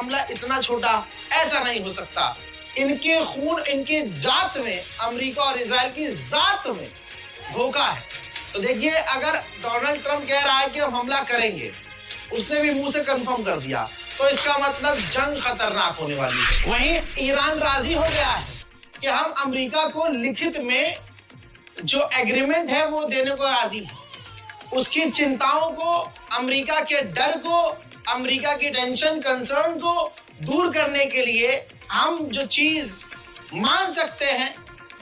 मामला इतना छोटा ऐसा नहीं हो सकता। इनके खून, इनके जात में, अमेरिका और इजराइल की जात में धोखा है। तो देखिए, अगर डोनाल्ड ट्रंप कह रहा है कि हम हमला करेंगे, उसने भी मुंह से कंफर्म कर दिया, तो इसका मतलब जंग खतरनाक होने वाली है। वहीं ईरान राजी हो गया है कि हम अमेरिका को लिखित में जो एग्रीमेंट है वो देने को राजी है। उसकी चिंताओं को, अमेरिका के डर को, अमेरिका की टेंशन, कंसर्न को दूर करने के लिए हम जो चीज मान सकते हैं,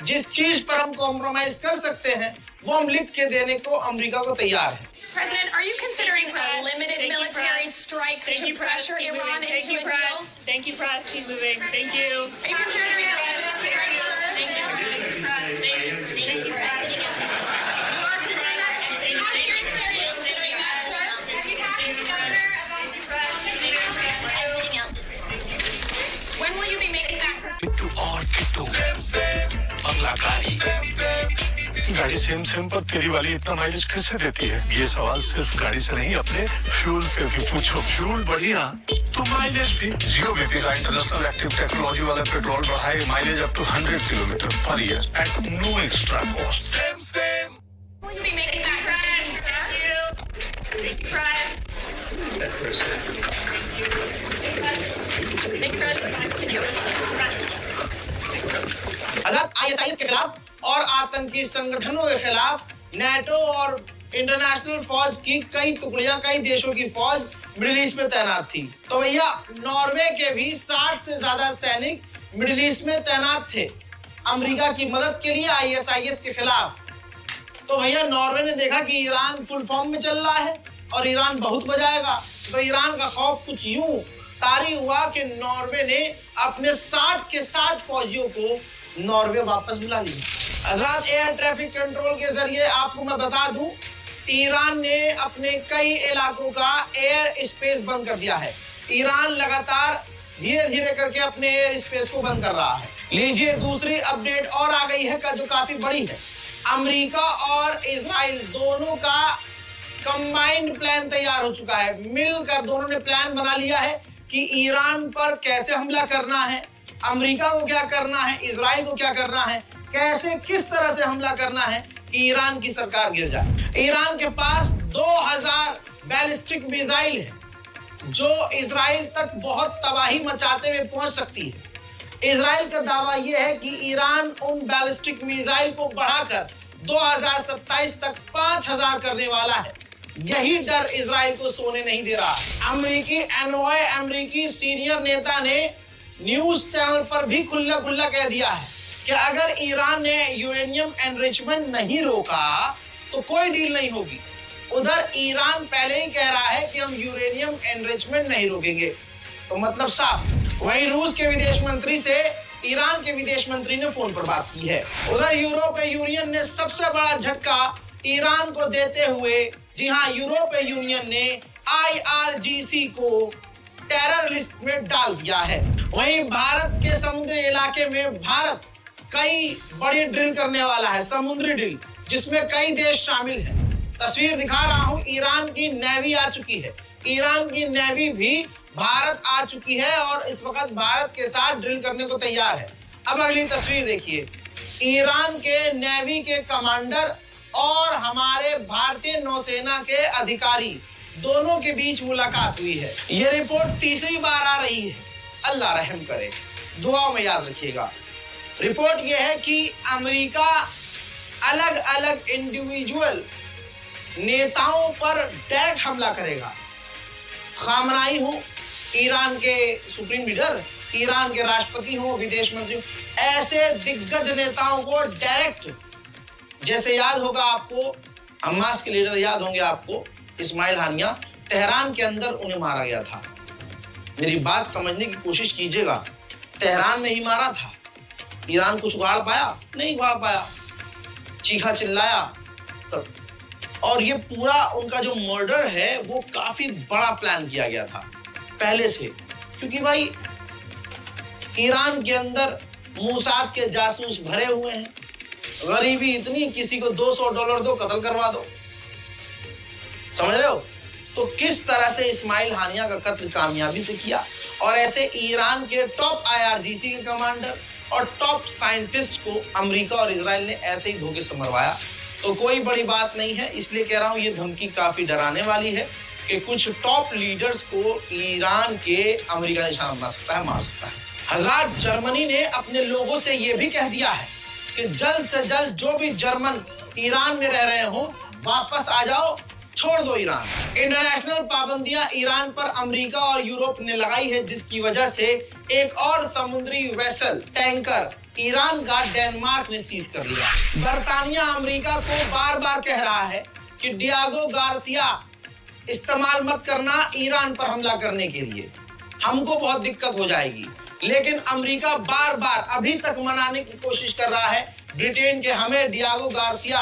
जिस चीज पर हम कॉम्प्रोमाइज कर सकते हैं, वो हम लिख के देने को अमेरिका को तैयार है। President, are you considering a limited military strike to pressure Iran into a deal? Thank you, press. Keep moving. Thank you. Are you considering a limited strike? Thank you. You are considering that? How seriously are you considering that, sir? Exiting out this one. When will you be making that? मिट्टू और किट्टू अगला गाड़ी same पर तेरी वाली इतना mileage कैसे देती है? ये सवाल सिर्फ गाड़ी से नहीं, अपने फ्यूल से भी पूछो। फ्यूल बढ़िया तो माइलेज भी। जियो BP का इंटरनेशनल एक्टिव टेक्नोलॉजी वाला पेट्रोल बढ़ाए mileage up to 100 kilometre per year at no extra cost. Will you be making that decision, sir? Thank you, press. Thank you, press. Azad ISIS के खिलाफ और आतंकी संगठनों के खिलाफ नेटो और इंटरनेशनल फौज की कई टुकड़ियां, कई देशों की फौज मिडिल ईस्ट में तैनात थी। तो भैया, नॉर्वे के भी 60 से ज्यादा सैनिक मिडिल ईस्ट में तैनात थे अमेरिका की मदद के लिए ISIS के खिलाफ। तो भैया, नॉर्वे ने देखा कि ईरान फुल फॉर्म में चल रहा है और ईरान बहुत बजाएगा, तो ईरान का खौफ कुछ यूं तारी हुआ कि नॉर्वे ने अपने 60 के 60 फौजियों को नॉर्वे वापस बुला लिया। आजाद एयर ट्रैफिक कंट्रोल के जरिए आपको मैं बता दूं, ईरान ने अपने कई इलाकों का एयर स्पेस बंद कर दिया है। ईरान लगातार धीरे धीरे करके अपने एयर स्पेस को बंद कर रहा है। लीजिए, दूसरी अपडेट और आ गई है जो काफी बड़ी है। अमेरिका और इजराइल दोनों का कंबाइंड प्लान तैयार हो चुका है। मिलकर दोनों ने प्लान बना लिया है कि ईरान पर कैसे हमला करना है, अमेरिका को क्या करना है, इजराइल को क्या करना है, कैसे किस तरह से हमला करना है कि ईरान की सरकार गिर जाए। ईरान के पास 2000 बैलिस्टिक मिसाइल है जो इजराइल तक बहुत तबाही मचाते हुए पहुंच सकती है। इजराइल का दावा यह है कि ईरान उन बैलिस्टिक मिसाइल को बढ़ाकर 2027 तक 5000 करने वाला है। यही डर इजराइल को सोने नहीं दे रहा। अमेरिकी एनवॉय, अमेरिकी सीनियर नेता ने न्यूज चैनल पर भी खुला कह दिया है कि अगर ईरान ने यूरेनियम एनरिचमेंट नहीं रोका तो कोई डील नहीं होगी। उधर ईरान पहले ही कह रहा है कि हम यूरेनियम एनरिचमेंट नहीं रोकेंगे, तो मतलब साफ। वहीं रूस के विदेश मंत्री से ईरान के विदेश मंत्री ने फोन पर बात की है। उधर यूरोपीय यूनियन ने सबसे बड़ा झटका ईरान को देते हुए, जी हाँ, यूरोपीय यूनियन ने IRGC को टेरर लिस्ट में डाल दिया है। वहीं भारत के समुद्री इलाके में भारत कई बड़ी ड्रिल करने वाला है, समुद्री ड्रिल, जिसमें कई देश शामिल हैं। तस्वीर दिखा रहा हूं, ईरान की नेवी आ चुकी है। ईरान की नेवी भी भारत आ चुकी है और इस वक्त भारत के साथ ड्रिल करने को तैयार है। अब अगली तस्वीर देखिए, ईरान के नेवी के कमांडर और हमारे भारतीय नौसेना के अधिकारी दोनों के बीच मुलाकात हुई है। ये रिपोर्ट तीसरी बार आ रही है, अल्लाह रहम करे, दुआओं में याद रखिएगा। रिपोर्ट यह है कि अमेरिका अलग अलग इंडिविजुअल नेताओं पर डायरेक्ट हमला करेगा। खामनाई हो, ईरान के सुप्रीम लीडर, ईरान के राष्ट्रपति हो, विदेश मंत्री हो, ऐसे दिग्गज नेताओं को डायरेक्ट, जैसे याद होगा आपको, हमास के लीडर याद होंगे आपको, इस्माइल हानिया, तेहरान के अंदर उन्हें मारा गया था। मेरी बात समझने की कोशिश कीजिएगा, तेहरान में ही मारा था। ईरान कुछ उगाड़ पाया? नहीं उगाड़ पाया, चीखा चिल्लाया सब। और ये पूरा उनका जो मर्डर है वो काफी बड़ा प्लान किया गया था पहले से, क्योंकि भाई ईरान के अंदर मोसाद के जासूस भरे हुए हैं। गरीबी इतनी, किसी को $200 दो, कत्ल करवा दो, समझ रहे हो? तो किस तरह से इस्माइल हानिया का कत्ल कामयाबी से किया और ऐसे ईरान के टॉप IRGC के कमांडर और टॉप साइंटिस्ट को अमेरिका और इजराइल ने ऐसे ही धोखे से मरवाया। तो कोई बड़ी बात नहीं है, इसलिए कह रहा हूं ये धमकी काफी डराने वाली है कि कुछ टॉप लीडर्स को ईरान के अमेरिका निशाना बना सकता है, मार सकता है। हजरात, जर्मनी ने अपने लोगों से यह भी कह दिया है कि जल्द से जल्द जो भी जर्मन ईरान में रह रहे हो वापस आ जाओ, छोड़ दो ईरान। इंटरनेशनल पाबंदियां ईरान पर अमेरिका और यूरोप ने लगाई है, जिसकी वजह से एक और समुद्री वेसल टैंकर ईरान का डेनमार्क ने सीज कर लिया। बर्तानिया अमेरिका को बार बार कह रहा है कि डियागो गार्सिया इस्तेमाल मत करना ईरान पर हमला करने के लिए, हमको बहुत दिक्कत हो जाएगी। लेकिन अमेरिका बार बार अभी तक मनाने की कोशिश कर रहा है ब्रिटेन के, हमें डियागो गार्सिया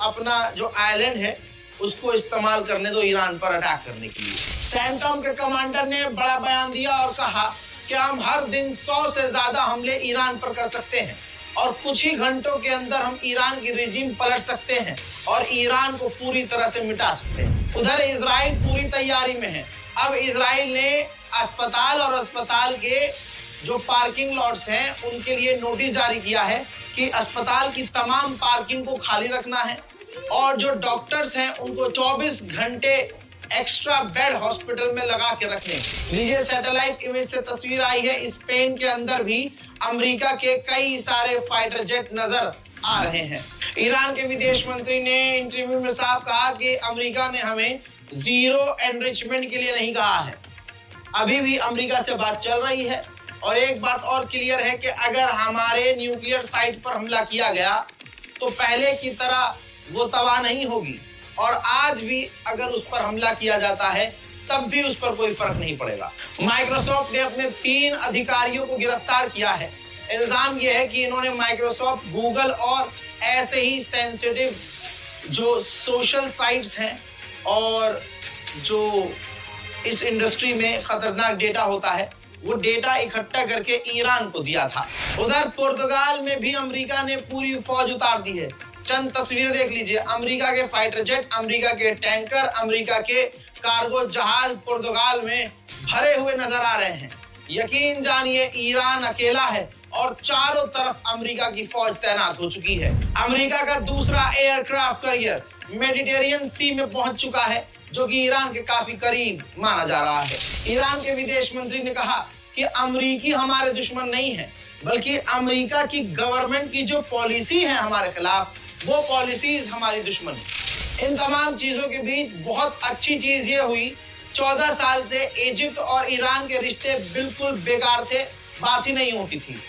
अपना जो आइलैंड है उसको इस्तेमाल करने दो ईरान पर अटैक करने के लिए। सेंटॉम के कमांडर ने बड़ा बयान दिया और कहा कि हम हर दिन 100 से ज्यादा हमले ईरान पर कर सकते हैं और कुछ ही घंटों के अंदर हम ईरान की रिजीम पलट सकते हैं और ईरान को पूरी तरह से मिटा सकते हैं। उधर इजराइल पूरी तैयारी में है। अब इजराइल ने अस्पताल और अस्पताल के जो पार्किंग लॉट्स हैं उनके लिए नोटिस जारी किया है कि अस्पताल की तमाम पार्किंग को खाली रखना है और जो डॉक्टर्स हैं उनको 24 घंटे एक्स्ट्रा बेड हॉस्पिटल में लगा के रखने। लीजिए, सैटेलाइट इमेज से तस्वीर आई है। स्पेन के अंदर भी अमेरिका के कई सारे फाइटर जेट नजर आ रहे हैं। ईरान के विदेश मंत्री ने इंटरव्यू में साफ कहा कि अमेरिका ने हमें जीरो एनरिचमेंट के लिए नहीं कहा है। अभी भी अमेरिका से बात चल रही है और एक बात और क्लियर है कि अगर हमारे न्यूक्लियर साइट पर हमला किया गया तो पहले की तरह वो तबाह नहीं होगी और आज भी अगर उस पर हमला किया जाता है तब भी उस पर कोई फर्क नहीं पड़ेगा। माइक्रोसॉफ्ट ने अपने 3 अधिकारियों को गिरफ्तार किया है। इल्जाम यह है कि इन्होंने माइक्रोसॉफ्ट, गूगल और ऐसे ही सेंसिटिव जो सोशल साइट्स हैं और जो इस इंडस्ट्री में खतरनाक डेटा होता है वो डेटा इकट्ठा करके ईरान को दिया था। उधर पुर्तगाल में भी अमेरिका ने पूरी फौज उतार दी है। चंद तस्वीरें देख लीजिए। अमेरिका के फाइटर जेट, अमेरिका के टैंकर, अमेरिका के कार्गो जहाज पुर्तगाल में भरे हुए नजर आ रहे हैं। यकीन जानिए ईरान अकेला है और चारों तरफ अमेरिका की फौज तैनात हो चुकी है। अमेरिका का दूसरा एयरक्राफ्ट कैरियर मेडिटेरियन सी में पहुंच चुका है, जो कि ईरान के काफी करीब माना जा रहा है। ईरान के विदेश मंत्री ने कहा कि अमेरिकी हमारे दुश्मन नहीं है, बल्कि अमेरिका की गवर्नमेंट की जो पॉलिसी है हमारे खिलाफ, वो पॉलिसीज हमारी दुश्मन है। इन तमाम चीजों के बीच बहुत अच्छी चीज ये हुई, 14 साल से इजिप्ट और ईरान के रिश्ते बिल्कुल बेकार थे, बात ही नहीं होती थी।